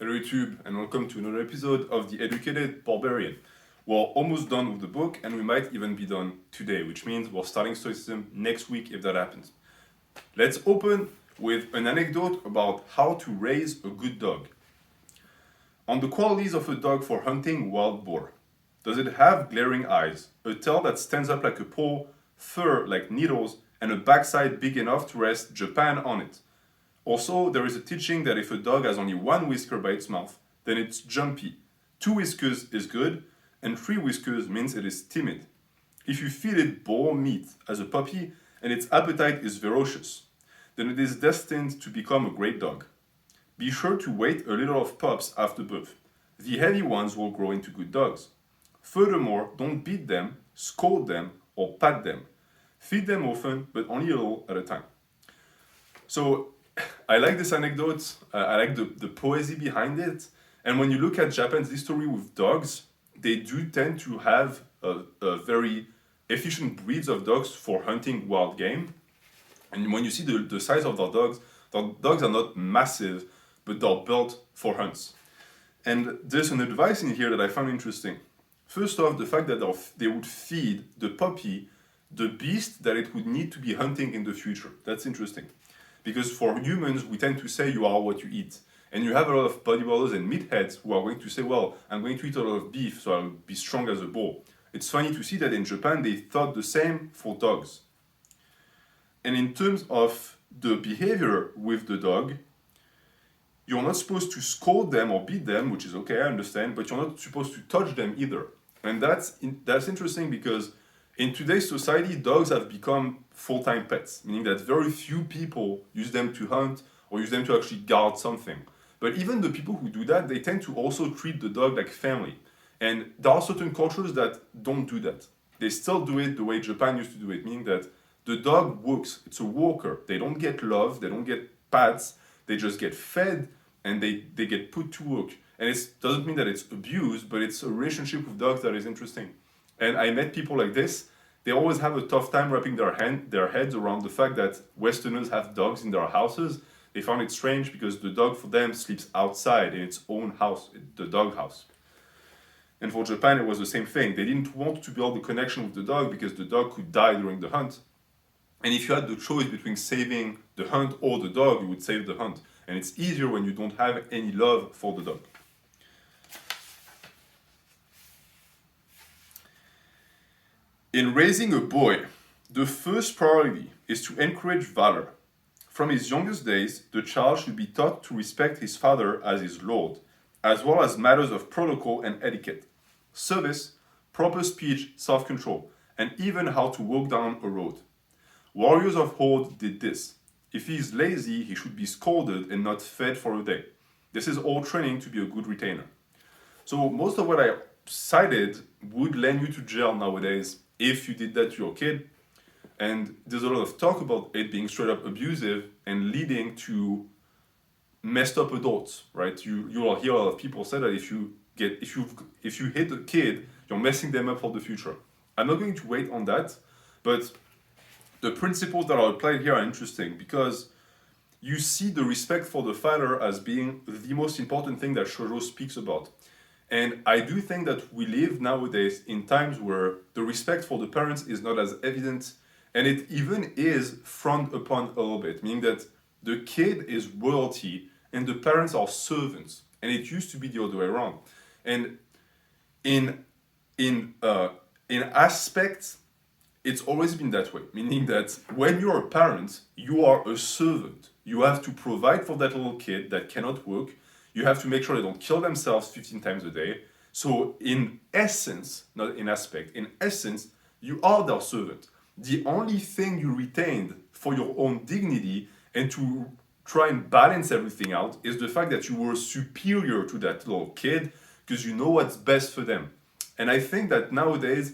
Hello YouTube, and welcome to another episode of the Educated Barbarian. We're almost done with the book, and we might even be done today, which means we're starting Stoicism next week if that happens. Let's open with an anecdote about how to raise a good dog. On the qualities of a dog for hunting wild boar. Does it have glaring eyes, a tail that stands up like a pole, fur like needles, and a backside big enough to rest Japan on it? Also, there is a teaching that if a dog has only one whisker by its mouth, then it's jumpy. 2 whiskers is good, and 3 whiskers means it is timid. If you feed it boar meat as a puppy and its appetite is ferocious, then it is destined to become a great dog. Be sure to wait a little of pups after birth. The heavy ones will grow into good dogs. Furthermore, don't beat them, scold them, or pat them. Feed them often, but only a little at a time. So, I like this anecdote, I like the poesy behind it, and when you look at Japan's history with dogs, they do tend to have a very efficient breeds of dogs for hunting wild game. And when you see the size of the dogs are not massive, but they're built for hunts. And there's an advice in here that I found interesting. First off, the fact that they would feed the puppy the beast that it would need to be hunting in the future. That's interesting. Because for humans, we tend to say you are what you eat. And you have a lot of bodybuilders and meatheads who are going to say, well, I'm going to eat a lot of beef, so I'll be strong as a bull. It's funny to see that in Japan, they thought the same for dogs. And in terms of the behavior with the dog, you're not supposed to scold them or beat them, which is okay, I understand, but you're not supposed to touch them either. And that's interesting because in today's society, dogs have become full-time pets, meaning that very few people use them to hunt or use them to actually guard something. But even the people who do that, they tend to also treat the dog like family. And there are certain cultures that don't do that. They still do it the way Japan used to do it, meaning that the dog works, it's a walker. They don't get love, they don't get pats, they just get fed and they get put to work. And it doesn't mean that it's abuse, but it's a relationship with dogs that is interesting. And I met people like this. They always have a tough time wrapping their heads around the fact that Westerners have dogs in their houses. They found it strange because the dog for them sleeps outside in its own house, the dog house. And for Japan, it was the same thing. They didn't want to build a connection with the dog because the dog could die during the hunt. And if you had the choice between saving the hunt or the dog, you would save the hunt. And it's easier when you don't have any love for the dog. In raising a boy, the first priority is to encourage valor. From his youngest days, the child should be taught to respect his father as his lord, as well as matters of protocol and etiquette, service, proper speech, self-control, and even how to walk down a road. Warriors of old did this. If he is lazy, he should be scolded and not fed for a day. This is all training to be a good retainer. So most of what I cited would land you to jail nowadays if you did that to your kid. And there's a lot of talk about it being straight up abusive and leading to messed up adults, right? You will hear a lot of people say that if you hit a kid, you're messing them up for the future. I'm not going to wait on that, but the principles that are applied here are interesting because you see the respect for the father as being the most important thing that shoujo speaks about. And I do think that we live nowadays in times where the respect for the parents is not as evident, and it even is frowned upon a little bit, meaning that the kid is royalty and the parents are servants, and it used to be the other way around. And in aspects, it's always been that way, meaning that when you're a parent, you are a servant. You have to provide for that little kid that cannot work. You have to make sure they don't kill themselves 15 times a day. So in essence, not in aspect, in essence, you are their servant. The only thing you retained for your own dignity and to try and balance everything out is the fact that you were superior to that little kid because you know what's best for them. And I think that nowadays,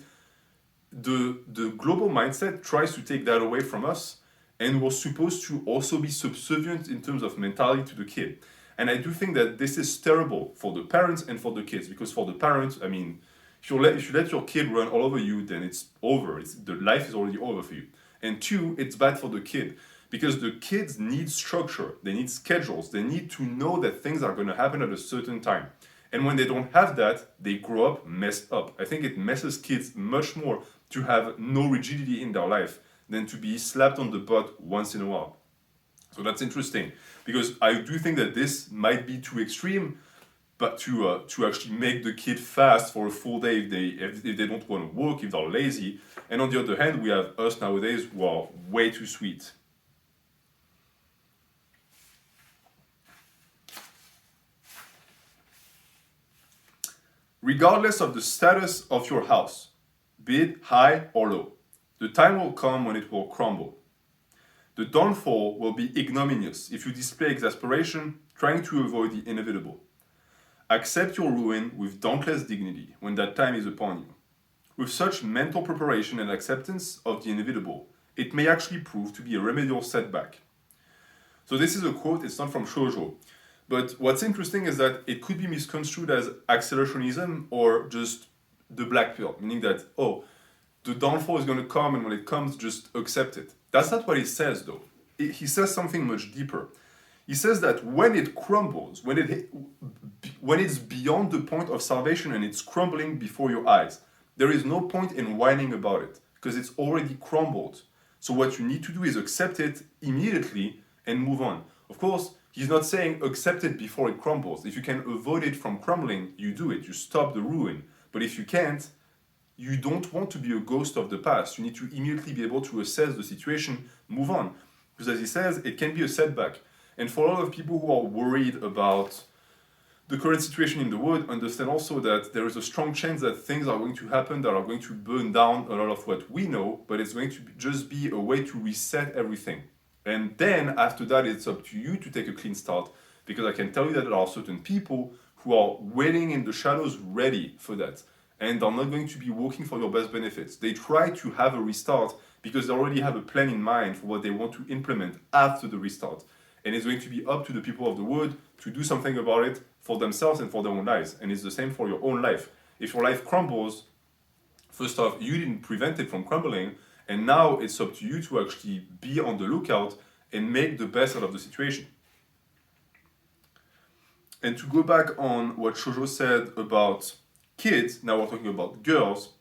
the global mindset tries to take that away from us, and we're supposed to also be subservient in terms of mentality to the kid. And I do think that this is terrible for the parents and for the kids, because for the parents, I mean, if you let your kid run all over you, then it's over. The life is already over for you. And two, it's bad for the kid, Because the kids need structure, they need schedules, they need to know that things are going to happen at a certain time. And when they don't have that, they grow up messed up. I think it messes kids much more to have no rigidity in their life than to be slapped on the butt once in a while. So that's interesting, because I do think that this might be too extreme, but to actually make the kid fast for a full day if they don't want to work, if they're lazy. And on the other hand, we have us nowadays who are way too sweet. Regardless of the status of your house, be it high or low, the time will come when it will crumble. The downfall will be ignominious if you display exasperation, trying to avoid the inevitable. Accept your ruin with dauntless dignity when that time is upon you. With such mental preparation and acceptance of the inevitable, it may actually prove to be a remedial setback. So this is a quote, it's not from Shoujo. But what's interesting is that it could be misconstrued as accelerationism or just the black pill, meaning that, oh, the downfall is going to come, and when it comes, just accept it. That's not what he says, though. He says something much deeper. He says that when it crumbles, when it's beyond the point of salvation and it's crumbling before your eyes, there is no point in whining about it because it's already crumbled. So what you need to do is accept it immediately and move on. Of course, he's not saying accept it before it crumbles. If you can avoid it from crumbling, you do it. You stop the ruin. But if you can't, you don't want to be a ghost of the past. You need to immediately be able to assess the situation, move on. Because as he says, it can be a setback. And for a lot of people who are worried about the current situation in the world, understand also that there is a strong chance that things are going to happen that are going to burn down a lot of what we know, but it's going to just be a way to reset everything. And then after that, it's up to you to take a clean start, because I can tell you that there are certain people who are waiting in the shadows ready for that. And are not going to be working for your best benefits. They try to have a restart because they already have a plan in mind for what they want to implement after the restart. And it's going to be up to the people of the world to do something about it for themselves and for their own lives. And it's the same for your own life. If your life crumbles, first off, you didn't prevent it from crumbling, and now it's up to you to actually be on the lookout and make the best out of the situation. And to go back on what Shoujo said about kids, now we're talking about girls.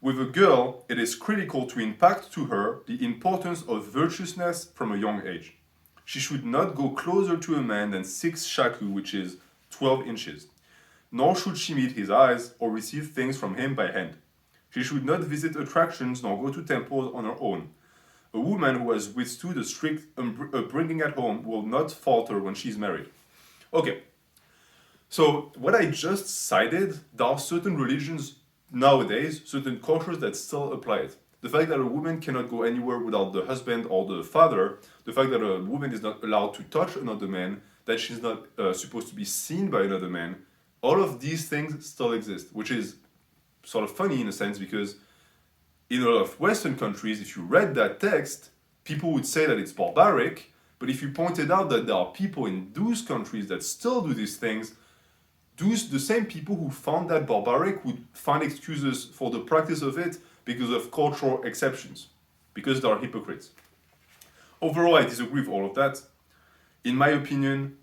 With a girl, it is critical to impact to her the importance of virtuousness from a young age. She should not go closer to a man than 6 shaku, which is 12 inches. Nor should she meet his eyes or receive things from him by hand. She should not visit attractions nor go to temples on her own. A woman who has withstood a strict upbringing at home will not falter when she is married. Okay. So what I just cited, there are certain religions nowadays, certain cultures that still apply it. The fact that a woman cannot go anywhere without the husband or the father, the fact that a woman is not allowed to touch another man, that she's not supposed to be seen by another man, all of these things still exist, which is sort of funny in a sense because in a lot of Western countries, if you read that text, people would say that it's barbaric, but if you pointed out that there are people in those countries that still do these things, the same people who found that barbaric would find excuses for the practice of it because of cultural exceptions, because they are hypocrites. Overall, I disagree with all of that. In my opinion,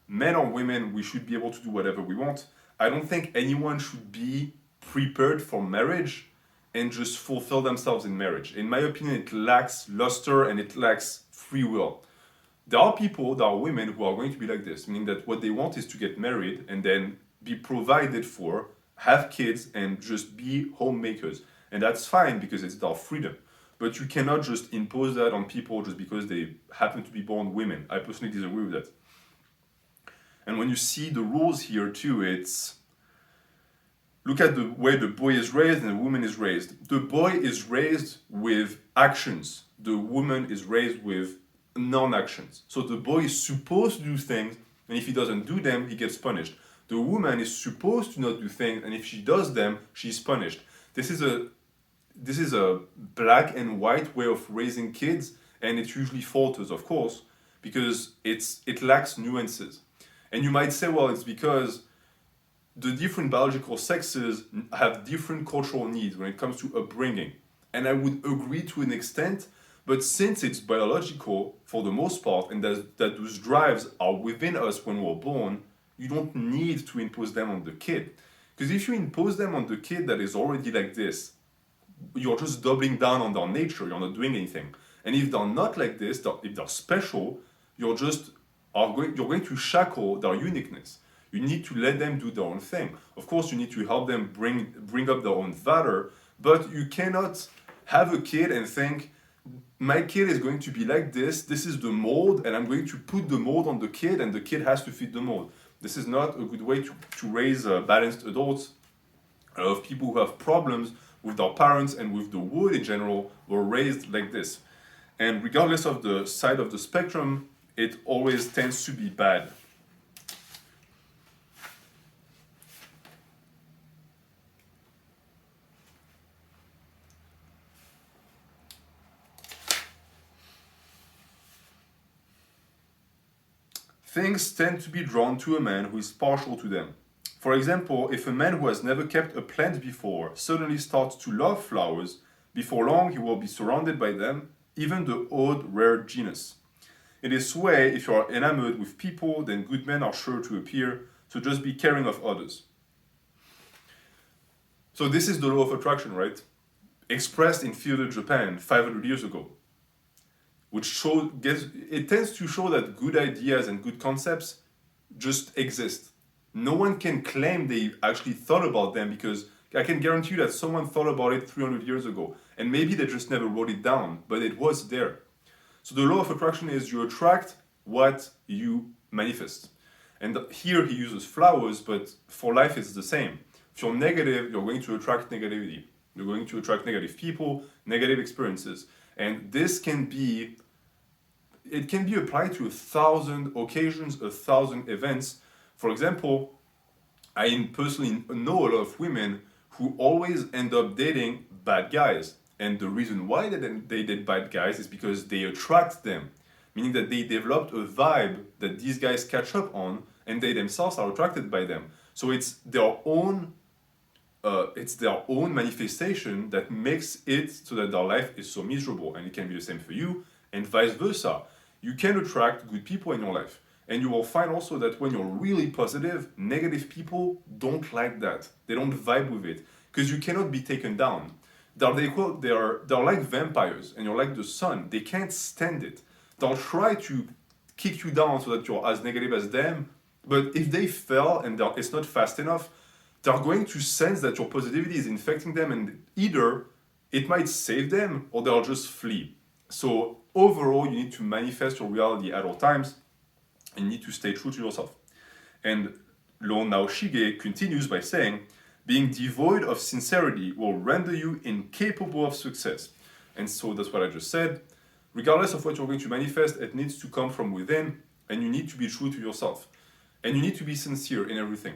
men or women, we should be able to do whatever we want. I don't think anyone should be prepared for marriage and just fulfill themselves in marriage. In my opinion, it lacks luster and it lacks free will. There are people, there are women who are going to be like this, meaning that what they want is to get married and then be provided for, have kids, and just be homemakers. And that's fine because it's their freedom. But you cannot just impose that on people just because they happen to be born women. I personally disagree with that. And when you see the rules here too, it's look at the way the boy is raised and the woman is raised. The boy is raised with actions. The woman is raised with non-actions. So the boy is supposed to do things, and if he doesn't do them, he gets punished. The woman is supposed to not do things, and if she does them, she's punished. This is a black and white way of raising kids, and it usually falters, of course, because it lacks nuances. And you might say, well, it's because the different biological sexes have different cultural needs when it comes to upbringing. And I would agree to an extent, But since it's biological for the most part, and that those drives are within us when we're born, you don't need to impose them on the kid. Because if you impose them on the kid that is already like this, you're just doubling down on their nature, you're not doing anything. And if they're not like this, if they're special, you're going to shackle their uniqueness. You need to let them do their own thing. Of course, you need to help them bring up their own valor, but you cannot have a kid and think, my kid is going to be like this is the mold, and I'm going to put the mold on the kid, and the kid has to fit the mold. This is not a good way to raise balanced adults. A lot of people who have problems with their parents and with the world in general were raised like this. And regardless of the side of the spectrum, it always tends to be bad. Things tend to be drawn to a man who is partial to them. For example, if a man who has never kept a plant before suddenly starts to love flowers, before long he will be surrounded by them, even the odd rare genus. In this way, if you are enamored with people, then good men are sure to appear, so just be caring of others. So this is the law of attraction, right? Expressed in feudal Japan 500 years ago. It tends to show that good ideas and good concepts just exist. No one can claim they actually thought about them, because I can guarantee you that someone thought about it 300 years ago, and maybe they just never wrote it down, but it was there. So the law of attraction is you attract what you manifest. And here he uses flowers, but for life it's the same. If you're negative, you're going to attract negativity. You're going to attract negative people, negative experiences. And this can be applied to 1,000 occasions, 1,000 events. For example, I personally know a lot of women who always end up dating bad guys. And the reason why they date bad guys is because they attract them, meaning that they developed a vibe that these guys catch up on, and they themselves are attracted by them. So it's their own manifestation that makes it so that their life is so miserable. And it can be the same for you, and vice versa. You can attract good people in your life. And you will find also that when you're really positive, negative people don't like that. They don't vibe with it, because you cannot be taken down. They're like vampires, and you're like the sun. They can't stand it. They'll try to kick you down so that you're as negative as them, but if they fail and it's not fast enough, they're going to sense that your positivity is infecting them, and either it might save them or they'll just flee. So overall, you need to manifest your reality at all times, and you need to stay true to yourself. And Lord Naoshige continues by saying, being devoid of sincerity will render you incapable of success. And so that's what I just said. Regardless of what you're going to manifest, it needs to come from within, and you need to be true to yourself. And you need to be sincere in everything.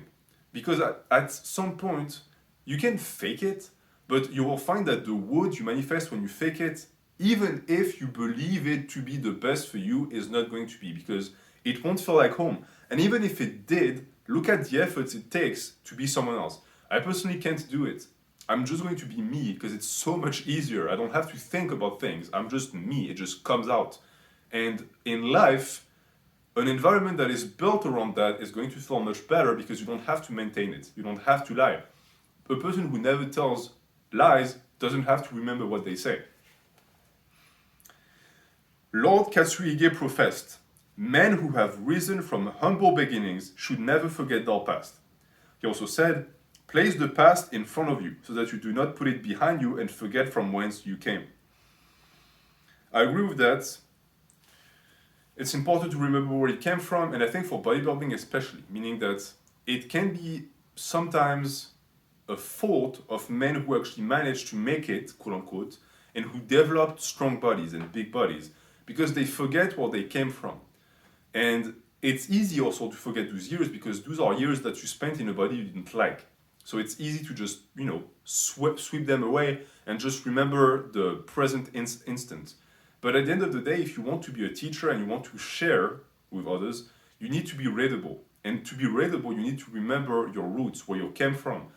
Because at some point, you can fake it, but you will find that the wood you manifest when you fake it, even if you believe it to be the best for you, is not going to be, because it won't feel like home. And even if it did, look at the efforts it takes to be someone else. I personally can't do it. I'm just going to be me, because it's so much easier. I don't have to think about things. I'm just me. It just comes out. And in life, an environment that is built around that is going to feel much better, because you don't have to maintain it. You don't have to lie. A person who never tells lies doesn't have to remember what they say. Lord Katsuhige professed, men who have risen from humble beginnings should never forget their past. He also said, place the past in front of you so that you do not put it behind you and forget from whence you came. I agree with that. It's important to remember where it came from, and I think for bodybuilding especially, meaning that it can be sometimes a fault of men who actually managed to make it, quote unquote, and who developed strong bodies and big bodies, because they forget where they came from. And it's easy also to forget those years, because those are years that you spent in a body you didn't like. So it's easy to just, sweep them away and just remember the present instant. But at the end of the day, if you want to be a teacher and you want to share with others, you need to be readable. And to be readable, you need to remember your roots, where you came from.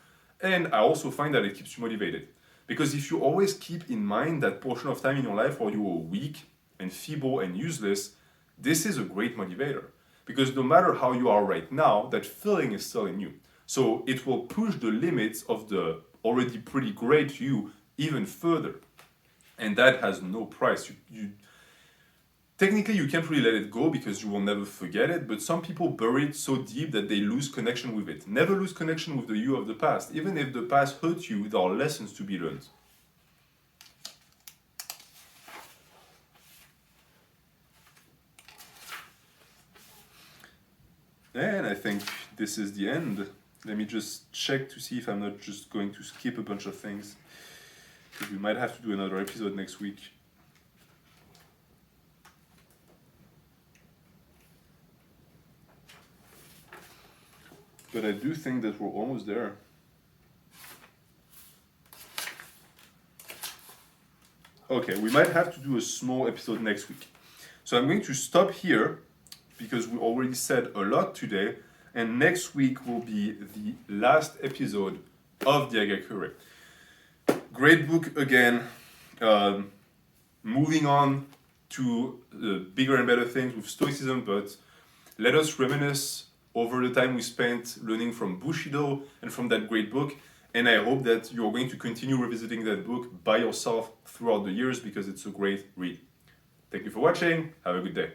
And I also find that it keeps you motivated. Because if you always keep in mind that portion of time in your life where you were weak and feeble and useless, this is a great motivator. Because no matter how you are right now, that feeling is still in you. So it will push the limits of the already pretty great you even further. And that has no price. Technically, you can't really let it go because you will never forget it, but some people bury it so deep that they lose connection with it. Never lose connection with the you of the past. Even if the past hurt you, there are lessons to be learned. And I think this is the end. Let me just check to see if I'm not just going to skip a bunch of things, because we might have to do another episode next week. But I do think that we're almost there. Okay, we might have to do a small episode next week. So I'm going to stop here because we already said a lot today, and next week will be the last episode of the Hagakure. Great book again. Moving on to bigger and better things with Stoicism, but let us reminisce over the time we spent learning from Bushido and from that great book. And I hope that you're going to continue revisiting that book by yourself throughout the years because it's a great read. Thank you for watching. Have a good day.